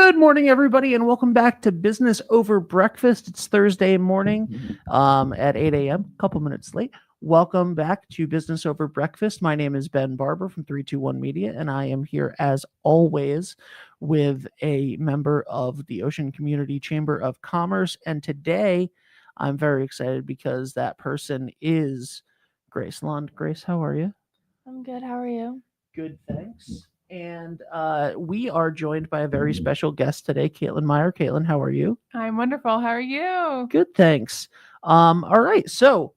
Good morning, everybody, and welcome back to Business Over Breakfast. It's Thursday morning at 8 a.m., a couple minutes late. Welcome back to Business Over Breakfast. My name is Ben Barber from 321 Media, and I am here as always with a member of the Ocean Community Chamber of Commerce. And today I'm very excited because that person is Grace Lund. Grace, how are you? I'm good. How are you? Good, thanks. And we are joined by a very special guest today, Caitlin Meyer. Caitlin, how are you? I'm wonderful. How are you? Good, thanks. All right, so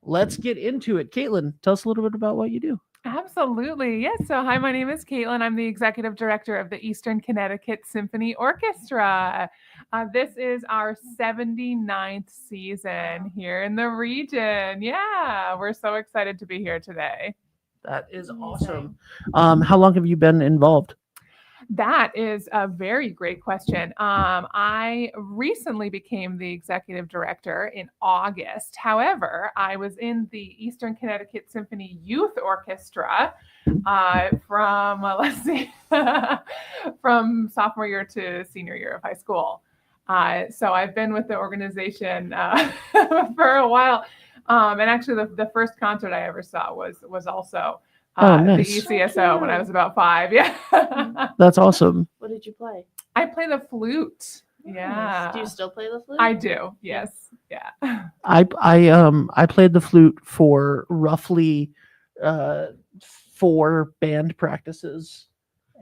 let's get into it. Caitlin, tell us a little bit about what you do. Absolutely. Yes. So, hi, my name is Caitlin. I'm the executive director of the Eastern Connecticut Symphony Orchestra. This is our 79th season here in the region. Yeah, we're so excited to be here today. That is awesome. How long have you been involved? That is a very great question. I recently became the executive director in August. However, I was in the Eastern Connecticut Symphony Youth Orchestra from, let's see, from sophomore year to senior year of high school. So I've been with the organization for a while. And actually, the first concert I ever saw was also nice. the ECSO when I was about 5. Yeah. That's awesome. What did you play? I play the flute. Nice. Yeah. Do you still play the flute? I do. Yes. Yeah. I played the flute for roughly 4 band practices,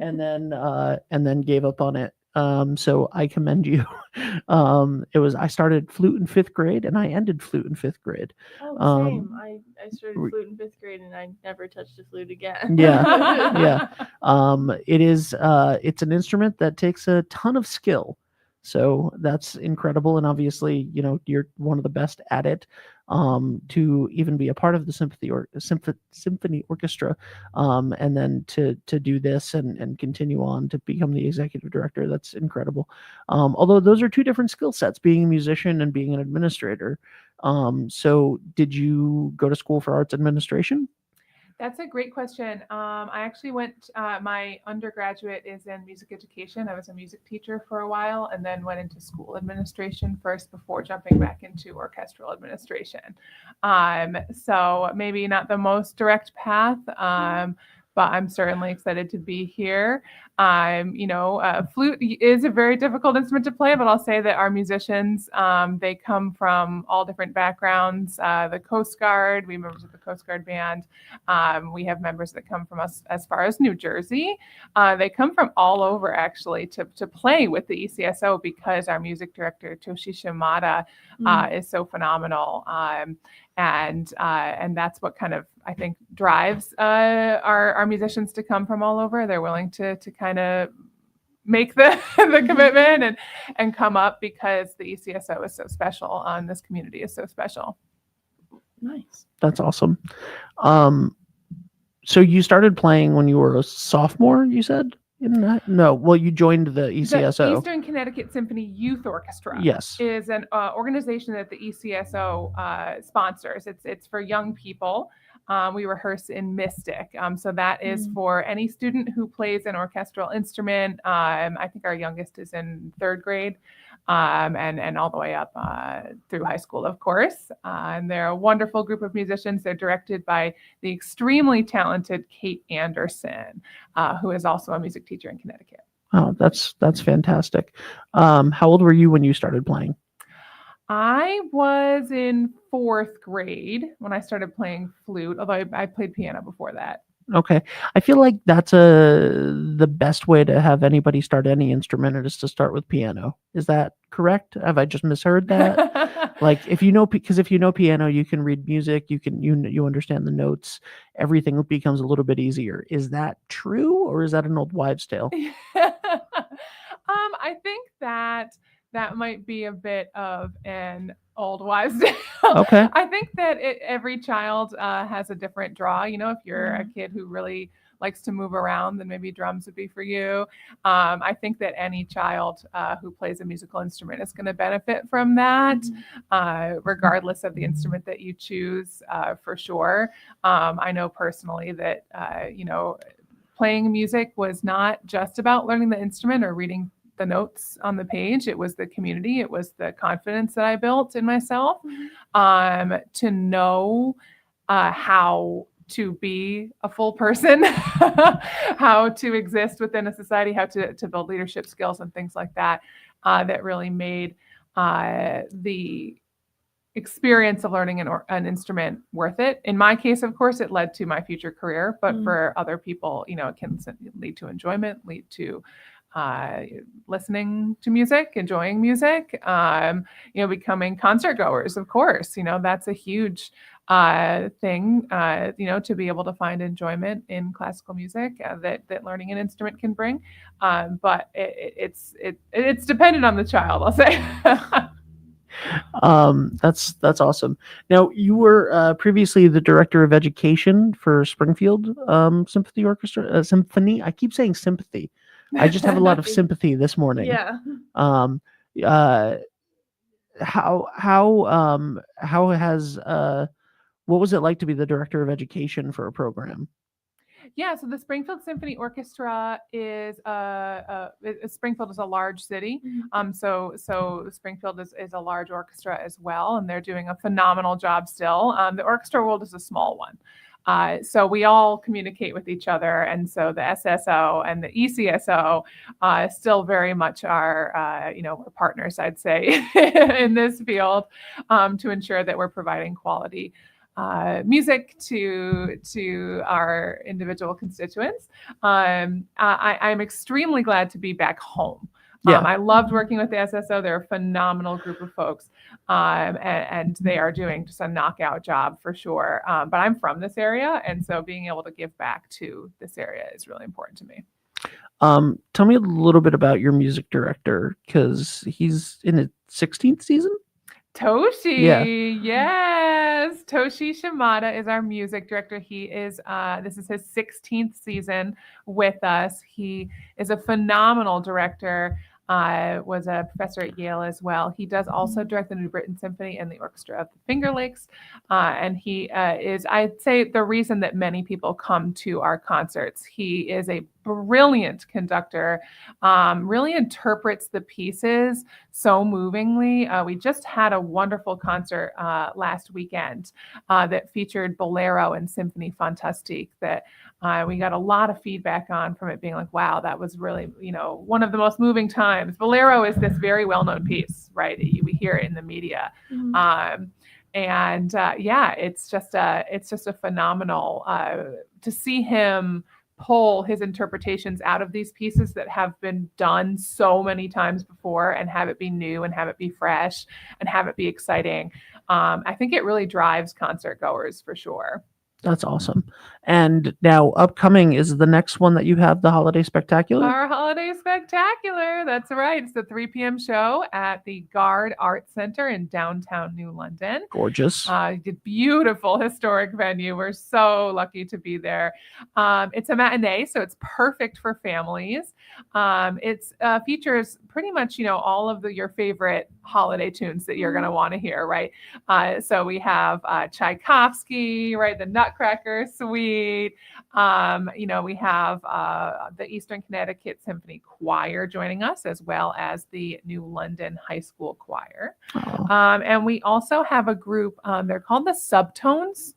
and then gave up on it. So I commend you. I started flute in 5th grade and I ended flute in 5th grade. Oh, same. I started flute in 5th grade and I never touched a flute again. Yeah. It's an instrument that takes a ton of skill. So that's incredible. And obviously, you're one of the best at it. To even be a part of the symphony orchestra, and then to do this and continue on to become the executive director, that's incredible. Although those are 2 different skill sets, being a musician and being an administrator. So did you go to school for arts administration? That's a great question. I actually went, my undergraduate is in music education. I was a music teacher for a while and then went into school administration first before jumping back into orchestral administration. So maybe not the most direct path, but I'm certainly excited to be here. Flute is a very difficult instrument to play, but I'll say that our musicians, they come from all different backgrounds. The Coast Guard, we have members of the Coast Guard band. We have members that come from us as far as New Jersey. They come from all over actually to play with the ECSO because our music director, Toshi Shimada, is so phenomenal. And that's what kind of, I think, drives our musicians to come from all over. They're willing to kind of make the commitment and come up because the ECSO is so special. This community is so special. Nice. That's awesome. So you started playing when you were a sophomore, you said? No. Well, you joined the ECSO. The Eastern Connecticut Symphony Youth Orchestra. Yes. Is an organization that the ECSO sponsors. It's for young people. We rehearse in Mystic. So that is for any student who plays an orchestral instrument. I think our youngest is in 3rd grade. And all the way up through high school, of course. And they're a wonderful group of musicians. They're directed by the extremely talented Kate Anderson, who is also a music teacher in Connecticut. Oh, that's fantastic. How old were you when you started playing? I was in 4th grade when I started playing flute, although I played piano before that. Okay. I feel like that's the best way to have anybody start any instrument is to start with piano. Is that correct? Have I just misheard that? Like if you know piano, you can read music, you understand the notes, everything becomes a little bit easier. Is that true or is that an old wives' tale? I think that might be a bit of an old wives' tale. Okay. I think that every child has a different draw. If you're a kid who really likes to move around, then maybe drums would be for you. I think that any child who plays a musical instrument is going to benefit from that, regardless of the instrument that you choose, for sure. I know personally that, playing music was not just about learning the instrument or reading the notes on the page. It was the community. It was the confidence that I built in myself, to know how to be a full person, how to exist within a society, how to build leadership skills and things like that, that really made the experience of learning an instrument worth it. In my case, of course, it led to my future career, but for other people, it can lead to enjoyment, lead to listening to music, enjoying music, becoming concert goers, of course. That's a huge thing, to be able to find enjoyment in classical music that learning an instrument can bring. But it's dependent on the child, I'll say. That's awesome. Now, you were previously the director of education for Springfield Symphony Orchestra. Symphony. I keep saying sympathy. I just have a lot of sympathy this morning. Yeah. How has what was it like to be the director of education for a program? Yeah, so the Springfield Symphony Orchestra is Springfield is a large city. So Springfield is a large orchestra as well, and they're doing a phenomenal job still. The orchestra world is a small one. So we all communicate with each other, and so the SSO and the ECSO still very much are, we're partners, I'd say, in this field, to ensure that we're providing quality music to our individual constituents. I'm extremely glad to be back home. I loved working with the SSO. They're a phenomenal group of folks, and they are doing just a knockout job for sure. But I'm from this area, and so being able to give back to this area is really important to me. Tell me a little bit about your music director, because he's in his 16th season. Toshi, yes. Toshi Shimada is our music director. He is, this is his 16th season with us. He is a phenomenal director, was a professor at Yale as well. He does also direct the New Britain Symphony and the Orchestra of the Finger Lakes. And he is, I'd say, the reason that many people come to our concerts. He is a brilliant conductor, really interprets the pieces so movingly. We just had a wonderful concert last weekend that featured Bolero and Symphonie Fantastique that we got a lot of feedback on, from it being like, wow, that was really, one of the most moving times. Bolero is this very well-known piece, right? We hear it in the media. It's just a phenomenal to see him pull his interpretations out of these pieces that have been done so many times before, and have it be new, and have it be fresh, and have it be exciting. I think it really drives concert goers for sure. That's awesome. And now upcoming is the next one that you have, the Holiday Spectacular? Our Holiday Spectacular. That's right. It's the 3 p.m. show at the Gard Arts Center in downtown New London. Gorgeous. Beautiful historic venue. We're so lucky to be there. It's a matinee, so it's perfect for families. It features pretty much, all of your favorite holiday tunes that you're going to want to hear, right? So we have Tchaikovsky, right? The Nutcracker Suite. We have the Eastern Connecticut Symphony Choir joining us, as well as the New London High School Choir. And we also have a group, they're called the Subtones.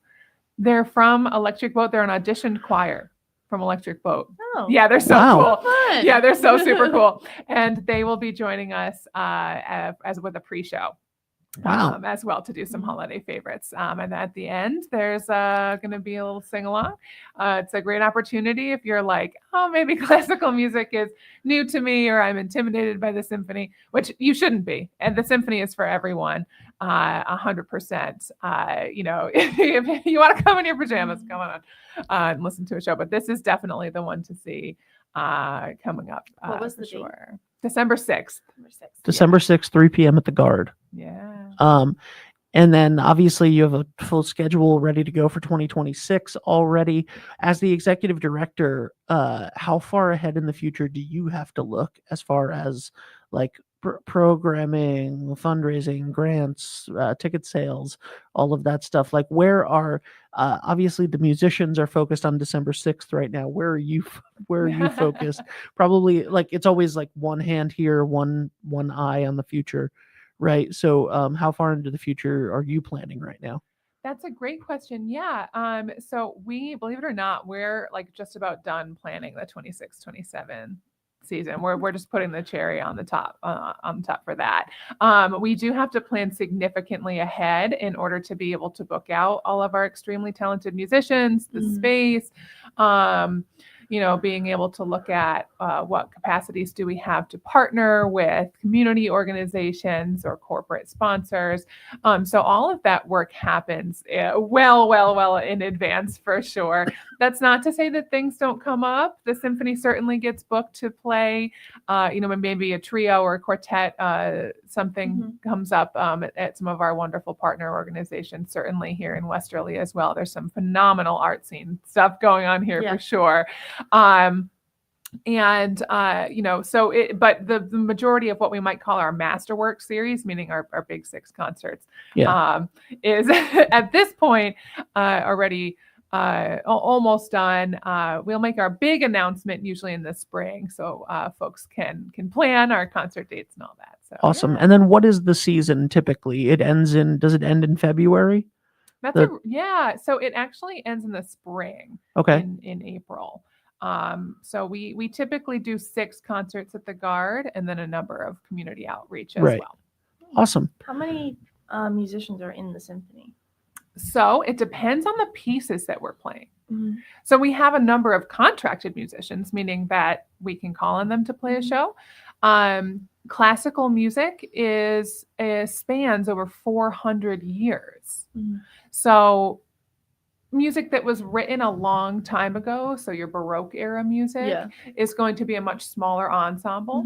They're from Electric Boat. They're an auditioned choir from Electric Boat. Oh. Yeah, they're so cool. Fun. Yeah, they're so super cool. And they will be joining us as with a pre-show. Wow. As well, to do some holiday favorites. And at the end, there's going to be a little sing-along. It's a great opportunity if you're like, oh, maybe classical music is new to me, or I'm intimidated by the symphony, which you shouldn't be. And the symphony is for everyone, 100%. If you want to come in your pajamas, come on and listen to a show. But this is definitely the one to see coming up. What was the date? sure. December 6th. December 6th, 3 p.m. at the Gard. Yeah. And then obviously you have a full schedule ready to go for 2026 already. As the executive director, how far ahead in the future do you have to look as far as like programming, fundraising, grants, ticket sales, all of that stuff. Like, where are obviously the musicians are focused on December 6th right now. Where are you? Where are you focused? Probably like it's always like one hand here, one eye on the future, right? So, how far into the future are you planning right now? That's a great question. Yeah. So we, believe it or not, we're like just about done planning the 26-27 season. We're just putting the cherry on the top for that. We do have to plan significantly ahead in order to be able to book out all of our extremely talented musicians, the space, being able to look at what capacities do we have to partner with community organizations or corporate sponsors. So all of that work happens well in advance for sure. That's not to say that things don't come up. The symphony certainly gets booked to play, maybe a trio or a quartet, something comes up at some of our wonderful partner organizations, certainly here in Westerly as well. There's some phenomenal art scene stuff going on here for sure. But the majority of what we might call our masterwork series, meaning our big six concerts, is at this point already almost done. We'll make our big announcement usually in the spring, so folks can plan our concert dates and all that. So Awesome. And then what is the season typically? Does it end in February? So it actually ends in the spring. Okay. In April. So we typically do 6 concerts at the Guard and then a number of community outreach as well. Awesome. How many musicians are in the symphony? So it depends on the pieces that we're playing. So we have a number of contracted musicians, meaning that we can call on them to play a show. Classical music spans over 400 years. So music that was written a long time ago, so your Baroque era music, is going to be a much smaller ensemble,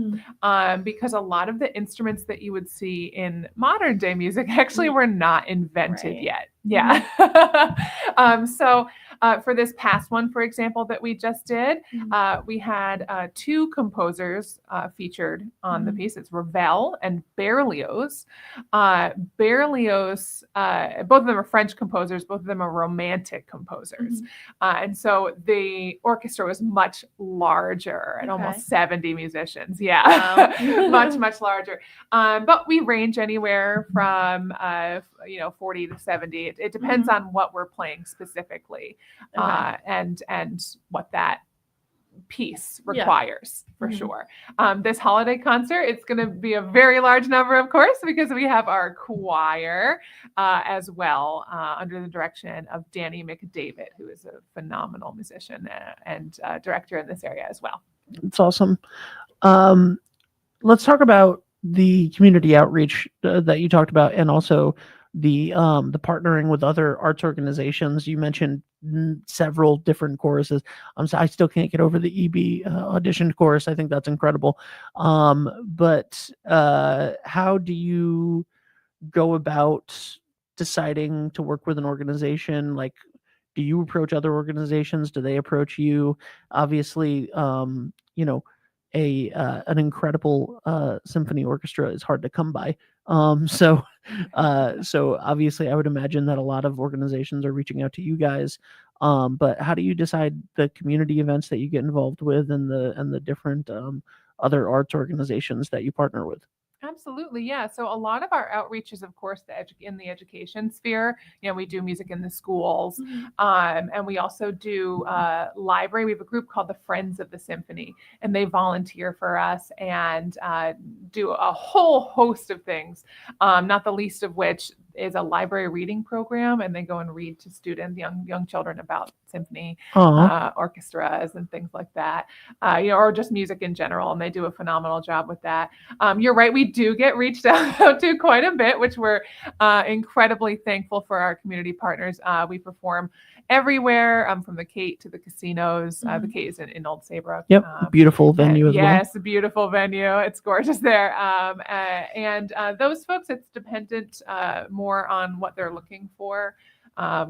because a lot of the instruments that you would see in modern day music actually were not invented yet. So for this past one, for example, that we just did, we had 2 composers featured on the piece. It's Ravel and Berlioz. Berlioz, both of them are French composers, both of them are romantic composers. And so the orchestra was much larger at almost 70 musicians. Much larger. But we range anywhere from 40 to 70. It depends on what we're playing specifically, and what that piece requires for sure. This holiday concert, it's going to be a very large number, of course, because we have our choir as well, under the direction of Danny McDavid, who is a phenomenal musician and director in this area as well. It's awesome. Let's talk about the community outreach that you talked about, and also the partnering with other arts organizations. You mentioned several different choruses. I still can't get over the EB auditioned chorus. I think that's incredible. But how do you go about deciding to work with an organization? Like, do you approach other organizations? Do they approach you? Obviously, an incredible symphony orchestra is hard to come by. So obviously I would imagine that a lot of organizations are reaching out to you guys. But how do you decide the community events that you get involved with, and the different other arts organizations that you partner with? Absolutely. Yeah. So a lot of our outreach is, of course, in the education sphere. We do music in the schools, and we also do library. We have a group called the Friends of the Symphony, and they volunteer for us and do a whole host of things, not the least of which is a library reading program, and they go and read to students, young children, about symphony orchestras and things like that, or just music in general, and they do a phenomenal job with that. You're right, we do get reached out to quite a bit, which we're incredibly thankful for our community partners. We perform everywhere, from the Kate to the casinos. The Kate is in Old Saybrook. Yep, beautiful venue as well. Yes, a beautiful venue. It's gorgeous there. And those folks, it's dependent more on what they're looking for. A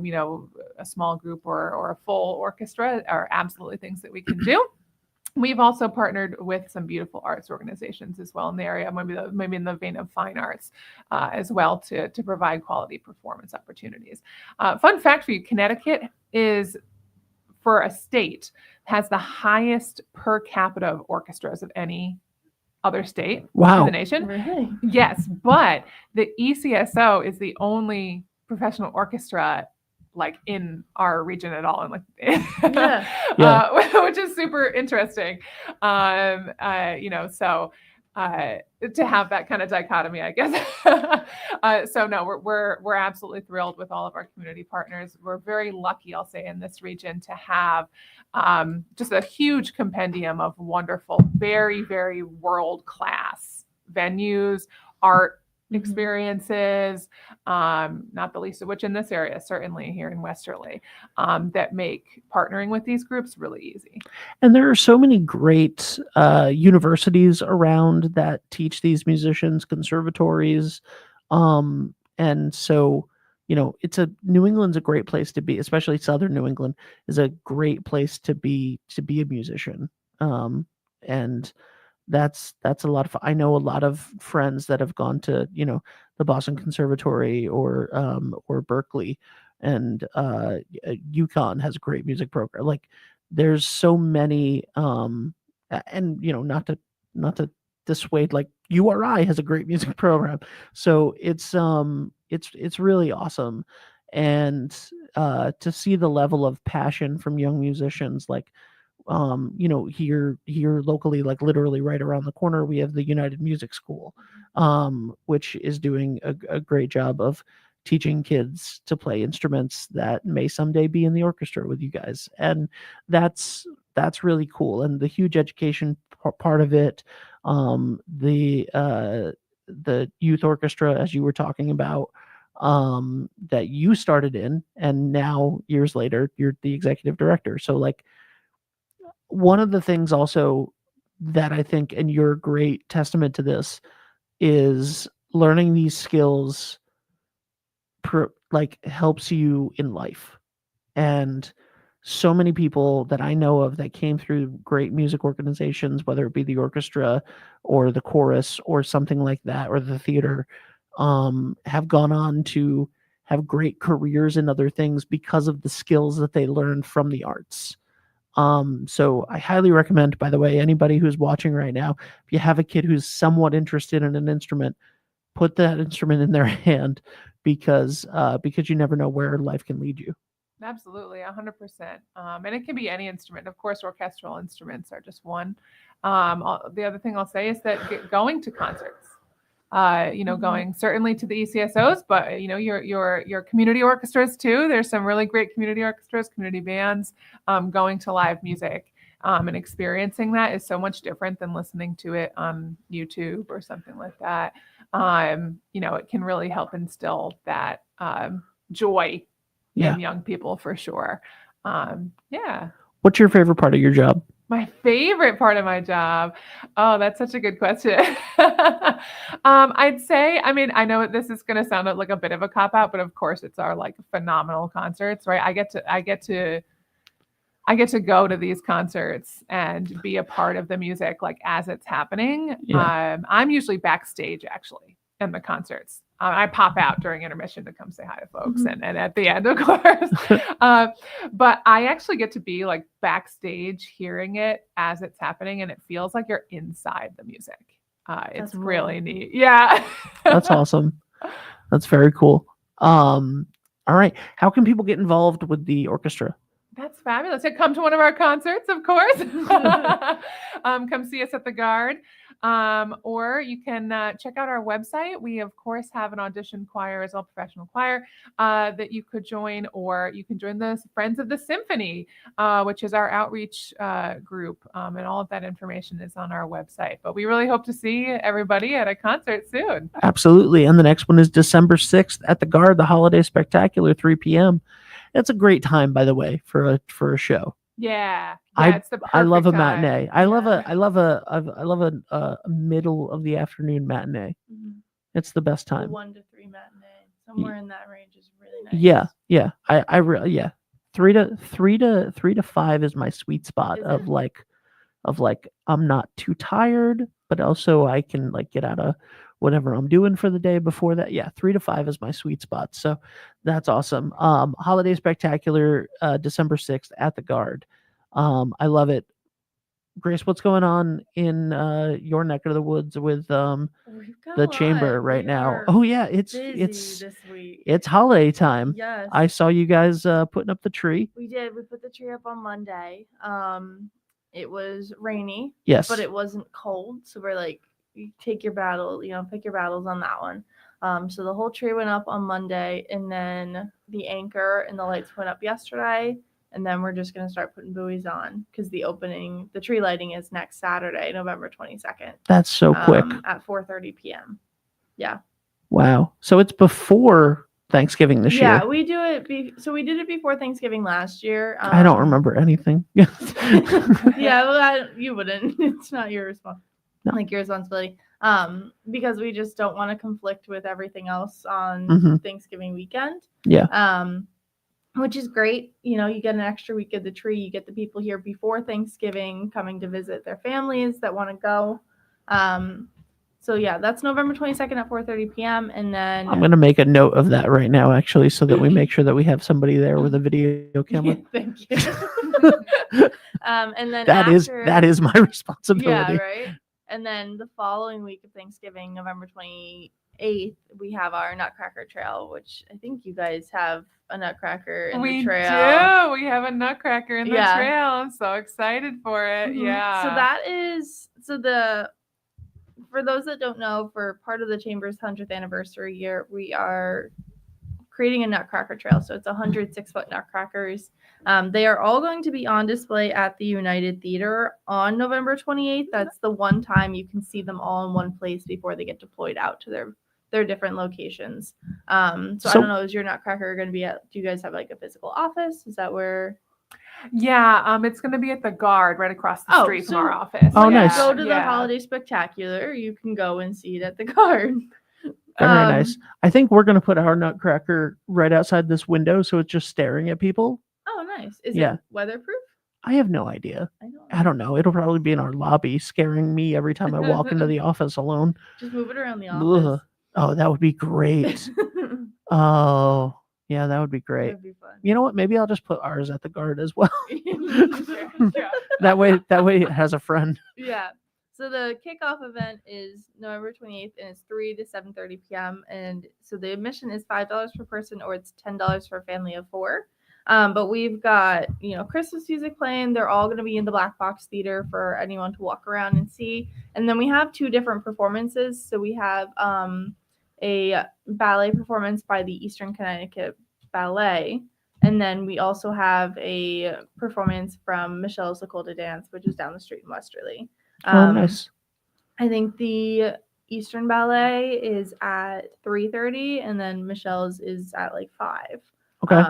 small group or a full orchestra are absolutely things that we can do. we've also partnered with some beautiful arts organizations as well in the area, maybe in the vein of fine arts as well, to provide quality performance opportunities. Fun fact for you, Connecticut is, for a state, has the highest per capita of orchestras of any other state in Wow. the nation. Really? Yes, but the ECSO is the only professional orchestra like in our region at all, and like which is super interesting. So to have that kind of dichotomy, I guess. So no, we're absolutely thrilled with all of our community partners. We're very lucky, I'll say, in this region to have just a huge compendium of wonderful, very, very world-class venues, art experiences, not the least of which in this area, certainly here in Westerly, that make partnering with these groups really easy. And there are so many great universities around that teach these musicians, conservatories. And so, New England's a great place to be, especially Southern New England is a great place to be a musician. And that's a lot of fun. I know a lot of friends that have gone to, the Boston Conservatory or Berkeley, and UConn has a great music program. Like there's so many, and not to dissuade, like URI has a great music program. So it's really awesome. And to see the level of passion from young musicians, like here locally, like literally right around the corner, we have the United Music School, which is doing a great job of teaching kids to play instruments that may someday be in the orchestra with you guys. And that's really cool. And the huge education part of it, the youth orchestra, as you were talking about, that you started in, and now years later, you're the executive director. So like, one of the things also that I think, and you're a great testament to this, is learning these skills helps you in life. And so many people that I know of that came through great music organizations, whether it be the orchestra or the chorus or something like that, or the theater, have gone on to have great careers in other things because of the skills that they learned from the arts. So I highly recommend, by the way, anybody who's watching right now, if you have a kid who's somewhat interested in an instrument, put that instrument in their hand, because you never know where life can lead you. Absolutely, 100%. And it can be any instrument. Of course, orchestral instruments are just one. The other thing I'll say is that going to concerts, going certainly to the ECSOs, but your community orchestras too. There's some really great community orchestras, community bands. Going to live music and experiencing that is so much different than listening to it on YouTube or something like that. It can really help instill that joy in young people for sure. What's your favorite part of your job? My favorite part of my job? Oh, that's such a good question. I'd say, I know this is going to sound like a bit of a cop out, but of course it's our like phenomenal concerts, right? I get to go to these concerts and be a part of the music, like as it's happening. Yeah. I'm usually backstage actually in the concerts. I pop out during intermission to come say hi to folks, and at the end, of course. But I actually get to be like backstage hearing it as it's happening, and it feels like you're inside the music. It's really neat. Yeah. That's awesome. That's very cool. All right. How can people get involved with the orchestra? That's fabulous. Come to one of our concerts, of course. Come see us at the Guard. Or you can check out our website. We, of course, have an audition choir as well, professional choir, that you could join, or you can join the Friends of the Symphony, which is our outreach group. And all of that information is on our website. But we really hope to see everybody at a concert soon. Absolutely. And the next one is December 6th at the Guard, the Holiday Spectacular, 3 p.m. It's a great time, by the way, for a show. Yeah, it's the I love a perfect matinee. time. I love a middle of the afternoon matinee. It's the best time. 1 to 3 matinee, somewhere in that range is really nice. Yeah. I really 3 to 5 is my sweet spot Is of it? like of like I'm not too tired, but also I can like get out of whatever I'm doing for the day before that. Yeah, 3 to 5 is my sweet spot. So that's awesome. Holiday Spectacular, December 6th at the Guard. I love it. Grace, what's going on in your neck of the woods with We've got the a chamber lot. right We now? are Oh yeah, it's busy it's this week. it's holiday time. Yes. I saw you guys putting up the tree. We did. We put the tree up on Monday. It was rainy, Yes. but it wasn't cold. So we're like, you take your battle, pick your battles on that one. So the whole tree went up on Monday, and then the anchor and the lights went up yesterday. And then we're just gonna start putting buoys on because the tree lighting is next Saturday, November 22nd. That's so quick. At 4:30 p.m. Yeah. Wow. So it's before Thanksgiving this Yeah, year. we do it. So we did it before Thanksgiving last year. I don't remember anything. Yeah, well, you wouldn't. It's not your No. responsibility. Because we just don't want to conflict with everything else on Mhm. Thanksgiving weekend. Yeah. Which is great. You get an extra week of the tree. You get the people here before Thanksgiving coming to visit their families that want to go. So yeah, that's November 22nd at 4:30 p.m. And then I'm gonna make a note of that right now, actually, so that we make sure that we have somebody there with a video camera. Thank you. And then that is my responsibility. Yeah, right. And then the following week of Thanksgiving, November 28th, we have our Nutcracker Trail, which I think you guys have a Nutcracker in We the trail. do. We have a Nutcracker in the Yeah. trail. I'm so excited for it. Mhm. Yeah. So for those that don't know, for part of the Chamber's 100th anniversary year, we are creating a Nutcracker Trail. So it's 100 6-foot Nutcrackers. They are all going to be on display at the United Theater on November 28th. That's the one time you can see them all in one place before they get deployed out to their different locations. So I don't know, is your Nutcracker going to be at, do you guys have like a physical office? Is that where? Yeah, it's going to be at the Guard right across the Oh, street from so our office. Oh, when you nice. go to the Yeah. Holiday Spectacular, you can go and see it at the Guard. Very nice. I think we're gonna put our Nutcracker right outside this window, so it's just staring at people. Oh, nice. Is Yeah. it weatherproof? I have no idea. I I don't know. It'll probably be in our lobby, scaring me every time I walk into the office alone. Just move it around the Ugh. office. Oh, that would be great. Oh, yeah, that would be great. That'd be fun. You know what? Maybe I'll just put ours at the Guard as well. Yeah. That way it has a friend. Yeah. So the kickoff event is November 28th, and it's 3 to 7:30 p.m. And so the admission is $5 per person, or it's $10 for a family of 4. But we've got Christmas music playing. They're all going to be in the Black Box Theater for anyone to walk around and see. And then we have 2 different performances. So we have a ballet performance by the Eastern Connecticut Ballet. And then we also have a performance from Michelle's Lakota Dance, which is down the street in Westerly. Nice. I think the Eastern Ballet is at 3:30, and then Michelle's is at like 5. Okay.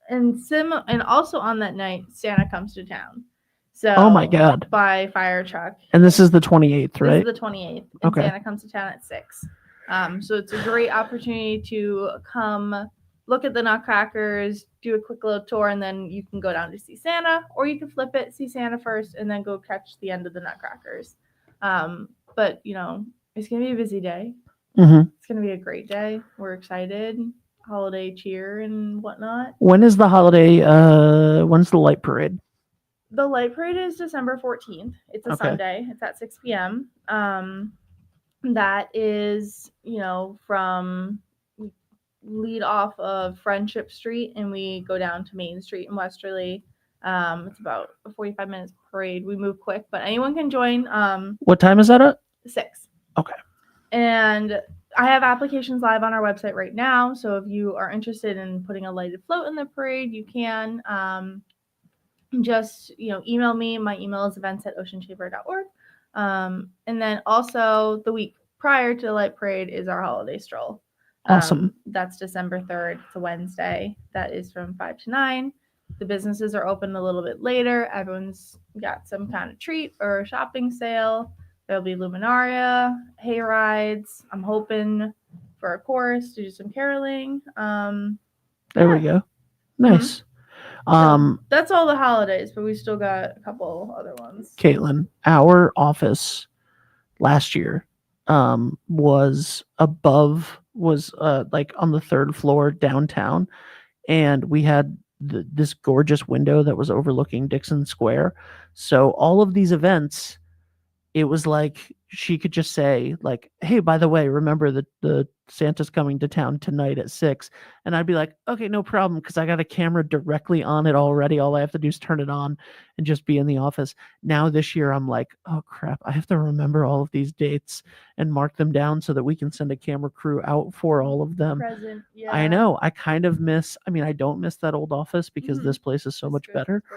And also on that night, Santa comes to town. So Oh my God. by fire truck. And this is the 28th, right? This is the 28th. And Okay. Santa comes to town at 6. So it's a great opportunity to come look at the Nutcrackers, do a quick little tour, and then you can go down to see Santa, or you can flip it, see Santa first, and then go catch the end of the Nutcrackers. But it's gonna be a busy day. Mm-hmm. It's gonna be a great day. We're excited. Holiday cheer and whatnot. When is the holiday? When's the light parade? The light parade is December 14th. It's a Okay. Sunday. It's at 6 p.m. That is, from lead off of Friendship Street, and we go down to Main Street in Westerly. It's about a 45 minutes parade. We move quick, but anyone can join. What time is that at? 6. Okay. And I have applications live on our website right now. So if you are interested in putting a lighted float in the parade, you can. Just email me. My email is events@oceanchamber.org. And then also the week prior to the light parade is our holiday stroll. Awesome. That's December 3rd. It's a Wednesday. That is from 5 to 9. The businesses are open a little bit later. Everyone's got some kind of treat or shopping sale. There'll be luminaria, hay rides. I'm hoping for a chorus to do some caroling. There we go. Nice. That's all the holidays, but we still got a couple other ones. Caitlin, our office last year was like on the third floor downtown, and we had this gorgeous window that was overlooking Dixon Square. So all of these events, it was like she could just say like, hey, by the way, remember that the Santa's coming to town tonight at 6. And I'd be like, okay, no problem, because I got a camera directly on it already. All I have to do is turn it on and just be in the office. Now this year I'm like, oh crap, I have to remember all of these dates and mark them down so that we can send a camera crew out for all of them. Present, yeah. I know. I kind of miss, I mean, I don't miss that old office because this place is so It's much good, better. it's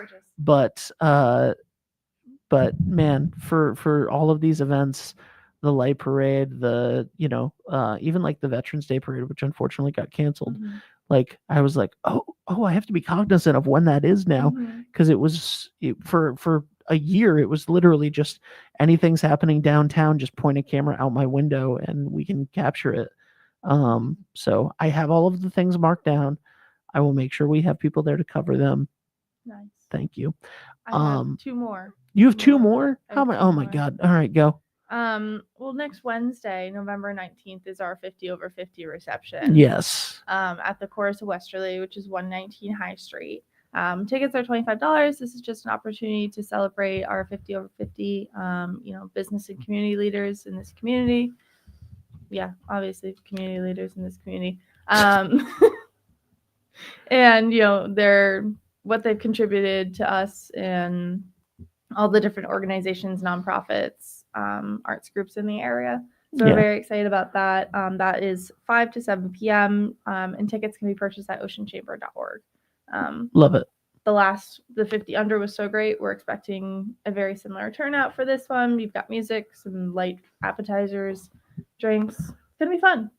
gorgeous. But man, for all of these events, the light parade, even like the Veterans Day parade, which unfortunately got canceled. Mhm. Like I was like, oh, I have to be cognizant of when that is now, Mhm. because for a year it was literally just anything's happening downtown, just point a camera out my window and we can capture it. So I have all of the things marked down. I will make sure we have people there to cover them. Nice. Thank you. I have 2 more. You have 2 Yeah, more? I How have many? 2 Oh my more. God. All right, go. Well, next Wednesday, November 19th, is our 50 over 50 reception. Yes. At the Chorus of Westerly, which is 119 High Street. Tickets are $25. This is just an opportunity to celebrate our 50 over 50, business and community leaders in this community. Yeah, obviously community leaders in this community. And, what they've contributed to us and all the different organizations, nonprofits, arts groups in the area. So Yeah. we're very excited about that. That is 5 to 7 p.m. And tickets can be purchased at oceanchamber.org. Love it. The 50 under was so great. We're expecting a very similar turnout for this one. We've got music, some light appetizers, drinks. It's going to be fun.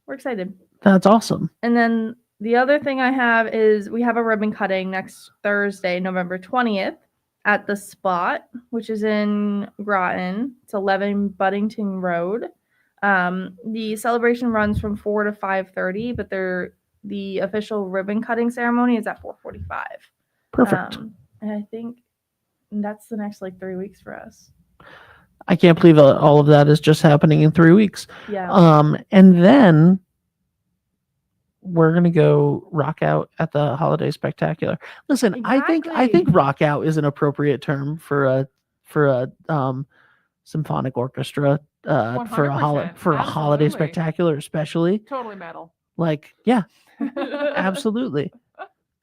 We're excited. That's awesome. And then the other thing I have is we have a ribbon cutting next Thursday, November 20th at The Spot, which is in Groton. It's 11 Buddington Road. The celebration runs from 4 to 5:30, but the official ribbon cutting ceremony is at 4:45. Perfect. And I think that's the next 3 weeks for us. I can't believe all of that is just happening in 3 weeks. Yeah. And then we're gonna go rock out at the Holiday Spectacular. Listen, I think Exactly. rock out is an appropriate term for a symphonic orchestra for a 100%. holiday Absolutely. spectacular, especially. Totally metal. Like, yeah, absolutely.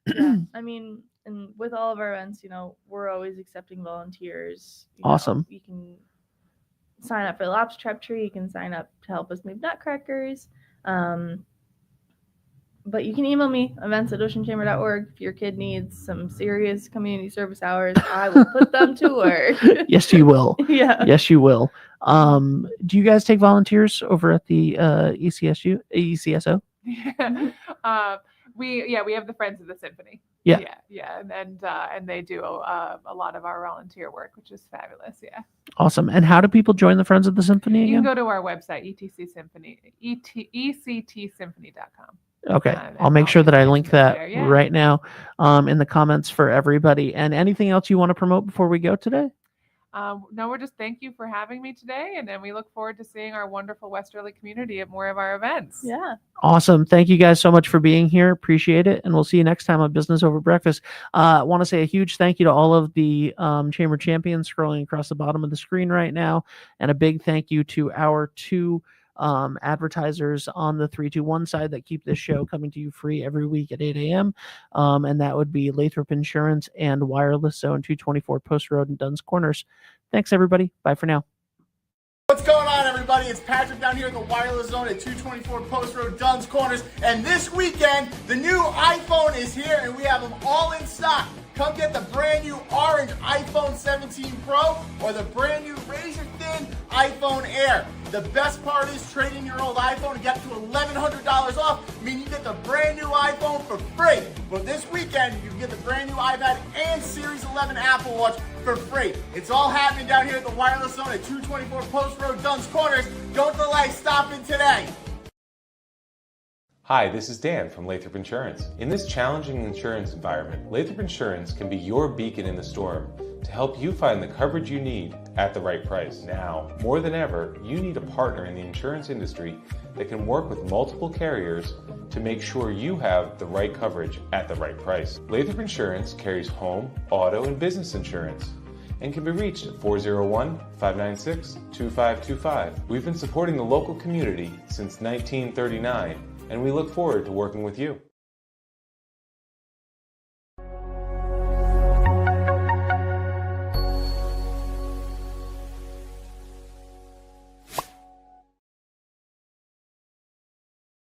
Yeah. I mean, and with all of our events, we're always accepting volunteers. Awesome. You can sign up for the Lobster Trap Tree. You can sign up to help us move nutcrackers. But you can email me, events@oceanchamber.org. If your kid needs some serious community service hours, I will put them to work. Yes, you will. Yeah. Yes, you will. Do you guys take volunteers over at the ECSO? We have the Friends of the Symphony. Yeah. And they do a lot of our volunteer work, which is fabulous. Yeah. Awesome. And how do people join the Friends of the Symphony You can again? go to our website, ectsymphony.com. Okay, and I'll make all sure the that I link information's that there, yeah. right now in the comments for everybody. And anything else you want to promote before we go today? No, we're just thank you for having me today, and then we look forward to seeing our wonderful Westerly community at more of our events. Yeah. Awesome. Thank you guys so much for being here. Appreciate it. And we'll see you next time on Business Over Breakfast. I want to say a huge thank you to all of the Chamber champions scrolling across the bottom of the screen right now. And a big thank you to our 2 advertisers on the 321 side that keep this show coming to you free every week at 8 a.m. And that would be Lathrop Insurance and Wireless Zone 224 Post Road in Dunn's Corners. Thanks, everybody. Bye for now. What's going on, everybody? It's Patrick down here at the Wireless Zone at 224 Post Road, Dunn's Corners. And this weekend, the new iPhone is here, and we have them all in stock. Come get the brand new orange iPhone 17 Pro or the brand new razor-thin iPhone Air. The best part is trading your old iPhone and get up to $1,100 off, meaning you get the brand new iPhone for free. But this weekend, you can get the brand new iPad and Series 11 Apple Watch for free. It's all happening down here at the Wireless Zone at 224 Post Road, Dunn's Corners. Don't delay, stop in today. Hi, this is Dan from Lathrop Insurance. In this challenging insurance environment, Lathrop Insurance can be your beacon in the storm to help you find the coverage you need at the right price. Now, more than ever, you need a partner in the insurance industry that can work with multiple carriers to make sure you have the right coverage at the right price. Lathrop Insurance carries home, auto, and business insurance and can be reached at 401-596-2525. We've been supporting the local community since 1939, and we look forward to working with you.